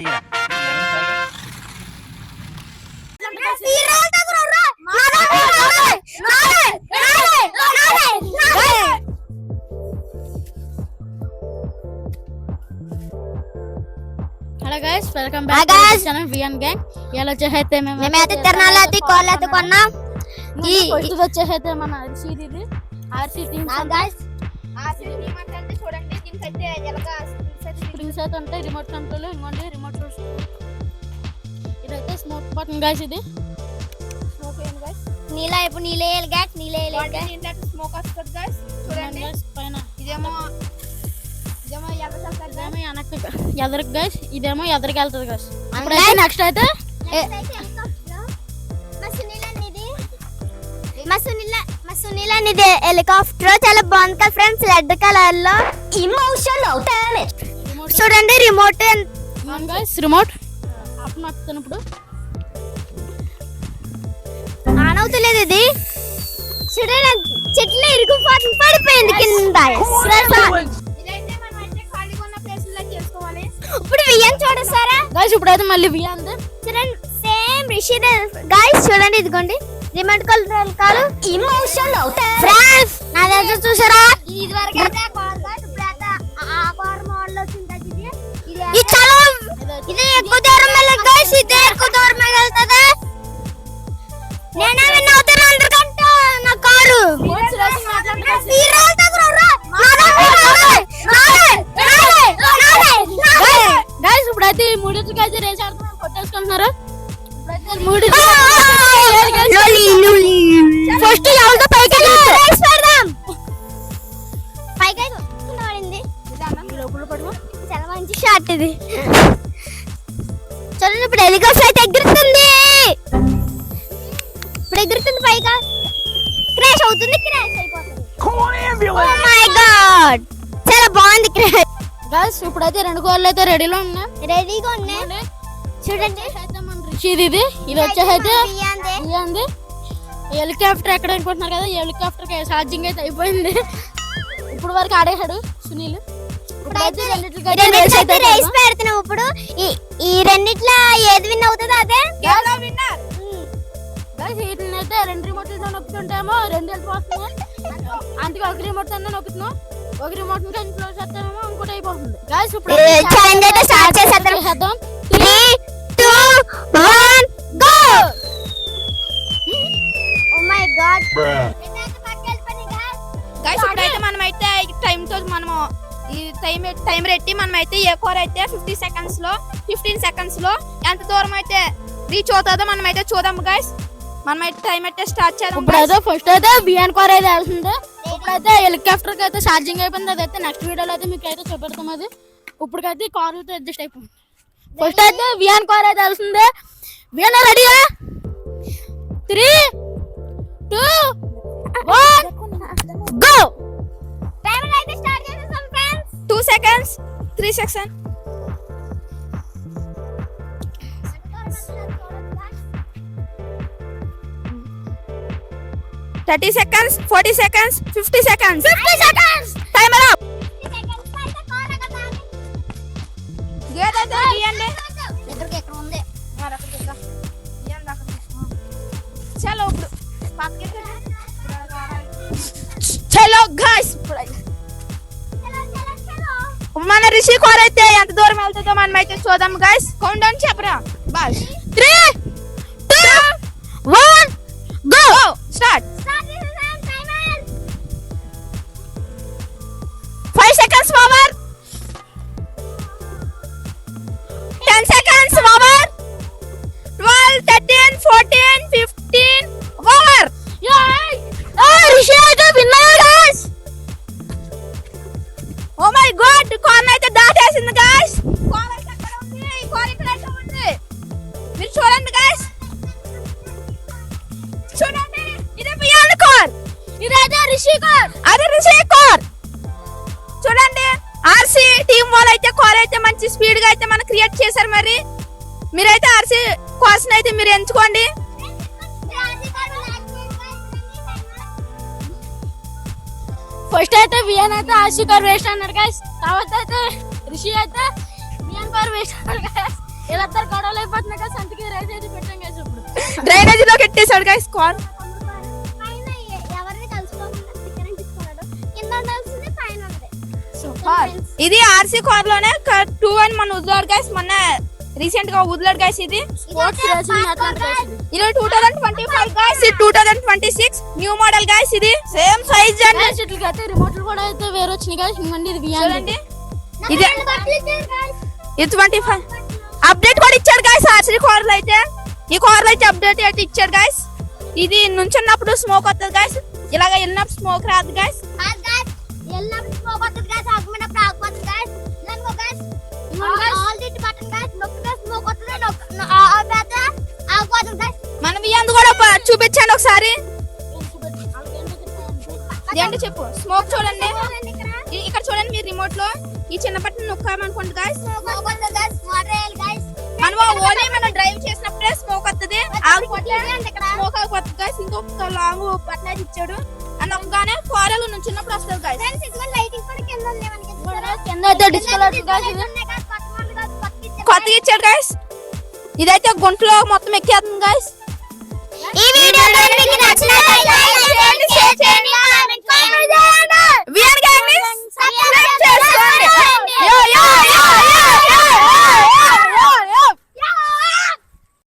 Hello guys, welcome back to our channel VN gang. ఇలా వచ్చేసైతే మేమైతే తిరణాలైతే కోళ్ళైతే కొన్నాం. ఈ వచ్చేసైతే మన RC team guys. RC team అంటే చూడండి, దీనికి అయితే ఎలాగా స్ప్రింగ్స్ అయితే ఉంటాయి, రిమోట్ కంట్రోల్, ఇంకోండి రిమోట్ ఇదైతే స్మోక్ బటన్ గైస్. ఇది స్మోక్ ఏం గైస్? నీలైపు నీలేయాలి గైస్, నీలేయాలి గైస్. దీంట్లో స్మోక్ వస్తుంది గైస్. చూడండి పైన ఇదేమో ఎదరికి గైస్, ఇదేమో ఎదరికి వెళ్తుంది గైస్. అప్పుడైతే నెక్స్ట్ అయితే సునీల్ అనేది హెలికాప్టర్ చాలా బాగుంది కదా ఫ్రెండ్స్, రెడ్ కలర్ లో ఇమోషన్ అవుతాయి. చూడండి రిమోట్ గైస్, రిమోట్ అప్ నొక్కుతున్నప్పుడు ఆన్ అవుతలేదు. ఇది చూడండి, చెట్లు ఇరుకుపోతుంది, పడిపోయింది కింద. ఇప్పుడు వియన్ చూడసారా గైస్? ఇప్పుడైతే మళ్ళీ వియన్ చూడండి, సేమ్ రిషి గైస్. చూడండి ఇదిగోండి రిమోట్ కంట్రోల్ కారు ఇమోషన్ అవుతాయి ఫ్రెండ్స్. నా దగ్గర చూసారా, ఇది వరకు అయితే కార్ గైస్. ఇప్పుడు ఆ కార్ మోడల్ వచ్చింది. ఇది చాలా ఇది ఎక్కువ దూరం వెళ్ళదు గైస్, ఇది ఎక్కువ దూరం వెళ్తది. నేనే విన్ అవుతాను అందరికంటే నా కారు. గైస్ ఇప్పుడైతే ఈ మూడింటికి అయితే రేస్ ఆడుతున్నాం, కొట్టేసుకుంటున్నారు. ఫస్ట్ ఎవరితో పైకి పెడదాం. పైకి పడింది. చాలా మంచి షాట్ ఇది. చూడండి, ఇప్పుడు హెలికాప్టర్ అయితే ఎగురుతుంది. ఇప్పుడు ఎగురుతుంది పైగా. క్రాష్ అవుతుంది, క్రాష్ అయిపోతుంది. ఓ మై గాడ్, చాలా బాగుంది క్రాష్. గైస్ ఇప్పుడైతే రెండు కోళ్ళు అయితే రెడీగా ఉన్నాయి. చూడండి ఇది వచ్చేసైతే హెలికాప్టర్ ఎక్కడ అనుకుంటున్నారు కదా, హెలికాప్టర్ ఛార్జింగ్ అయితే అయిపోయింది. ఇప్పుడు వరకు ఆడేసాడు సునీల్. రేస్ పెడుతున్నాం. ఇప్పుడు ఈ రెండిట్లో ఏది విన్ అవుతుంది అదే వీటిని అయితే రెండు రిమోట్ నొక్కుతుంటేమో రెండు వెళ్ళిపోతున్నాయి. అందుకే ఒక రిమోట్ అన్న నొక్కుతున్నాం, ఒక రిమోట్ క్లోజ్ చేస్తామేమో ఇంకోటి అయిపోతుంది. గైస్ ఇప్పుడు స్టార్ట్ చేసేద్దాం. 3, 2, 1 go. Oh my god guys, ఇప్పుడైతే మనమైతే టైం తో మనము ఈ టైం రెట్టి మనమైతే ఏ కోర్ అయితే 15 సెకండ్స్ లో ఎంత దూరం అయితే రీచ్ అవుతుందో మనమైతే చూద్దాం గైస్. మనమైతే టైం అయితే స్టార్ట్ చేద్దాం. ఇప్పుడైతే ఫస్ట్ అయితే బియాన్ కోర్ అయితే వెళ్తుంది. ఇప్పుడైతే హెలికాప్టర్ కి అయితే ఛార్జింగ్ అయిపోయింది. అదైతే నెక్స్ట్ వీడియోలో అయితే మీకు అయితే చూపెడతాం. అది ఇప్పుడుకైతే కార్ అయితే అడ్జస్ట్ అయిపోయింది. ఫస్ట్ అయితే బియాన్ కోర్ అయితే వెళ్తుంది. బియాన్ రెడీయా? 3, 2, 1 గో. టైమర్ అయితే స్టార్ట్ చేసేసాం friends. 2 seconds, 3 seconds. 30 seconds, 40 seconds, 50 seconds. Timer up. Gate అయితే తీయండి. ఎక్కడికి ఎక్కడ ఉంది? చలో ఇప్పుడు చలో గైస్, మన రిషి కోర్ అయితే ఎంత దూరం వెళ్తుందో మనం అయితే చూద్దాం గైస్. కౌంట్ డౌన్ చెప్పరా boss. 3, 2, 1 go. Start. 5 seconds forward. 10 seconds forward. 12, 13, 14, 15 forward. Rishi అయితే విన్నారు guys. Oh my god, corn అయితే దాటేసింది గైస్. కార్ అయితే అక్కడ ఉంది, కార్ ఇక్కడ అయితే ఉంది. మీరు చూడండి గైస్, చూడండి. ఇది బియాన్ కార్, ఇదైతే రిషి కార్, అదే రిషి కార్. చూడండి, ఆర్సీ టీమ్ వాళ్ళు అయితే కార్ అయితే మంచి స్పీడ్ గా అయితే మనం క్రియేట్ చేశారు. మరి మీరైతే ఆర్సీ కార్స్ అయితే మీరు ఎంచుకోండి. ఫస్ట్ అయితే వియన్ అయితే ఆర్సీ కార్ వేస్ట్ అన్నారు గైస్. తర్వాత అయితే రిషి అయితే వియన్ కార్ వేస్ట్ అన్నారు గైస్. వీళ్ళందరూ గొడవలు అయిపోతున్నాయి కదా సంతకి రైస్ అయితే పెట్టాం guys ఇప్పుడు. డ్రైనేజ్ లో పెట్టేశాడు గైస్ కార్. పైన ఎవరిని కలుసుకోకుండా స్టిక్కర్ అంటించుకున్నాడు. కింద ఉండాల్సింది పైన ఉంది. ఇది ఆర్సీ కార్ లోనే 2 అని మన వదిలాడు గైస్. మొన్న రీసెంట్ గా వదిలాడు గైస్. ఇది స్పోర్ట్స్ రేసింగ్ అట్లాంటి guys ఇది. ఇది 2025 గైస్. ఇది 2026 న్యూ మోడల్ గైస్. ఇది సేమ్ సైజ్ అండి. Guys, ఇట్లకి అయితే రిమోట్లు కూడా అయితే వేరే వచ్చినాయి guys. ఇవ్వండి ఇది వియాన్ చూడండి ఇది ఇది 25 అప్డేట్ కూడా ఇచ్చాడు గైస్. ఆర్సీ కార్ లో అయితే ఈ కార్ లో అయితే అప్డేట్ అయితే ఇచ్చాడు గైస్. ఇది నుంచున్నప్పుడు స్మోక్ వస్తుంది గైస్. ఇలాగ వెళ్ళినప్పుడు స్మోక్ రాదు గైస్. ఎల్లప్పుడు స్మోక్ వస్తుంది guys. ఆగమన్నప్పుడు ఆగిపోతుంది guys. ఇలాగో guys. ఆల్ దిట్ బటన్ guys. నొక్కితే స్మోక్ వస్తుంది. ఆగిపోతే ఆగిపోతుంది guys. మన వియాంది కూడా చూపించండి ఒకసారి. ఏంటి చెప్పు. స్మోక్ చూడండి. చూడండి ఇక్కడ. ఇక్కడ చూడండి మీరు రిమోట్ లో ఈ చిన్న బటన్ నొక్కామనుకోండి గైస్. స్మోక్ వస్తుంది guys. వాటర్ వేయాలి guys. మనం ఓన్లీ మనం డ్రైవ్ చేసినప్పుడే స్మోక్ వస్తుంది. ఆగిపోతే చూడండి ఇక్కడ. స్మోక్ ఆగిపోతుంది గైస్. ఇంకొక లాంగ్ బటన్ అయితే ఇచ్చాడు. అని నొక్కగానే ఫారెల్ నుంచినప్పుడు వస్తుంది గైస్. ఫ్రెండ్స్ ఇదిగోండి లైటింగ్ కూడా కింద ఉంది మనకి. కింద అయితే డిస్కో లైట్ guys ఇది. కొత్తగా ఇచ్చాడు గైస్. ఇదైతే గుంటలో మొత్తం ఎక్కేస్తుంది గైస్. ఈ వీడియో మీకు నచ్చినట్లయితే లైక్ చేయండి, షేర్ చేయండి,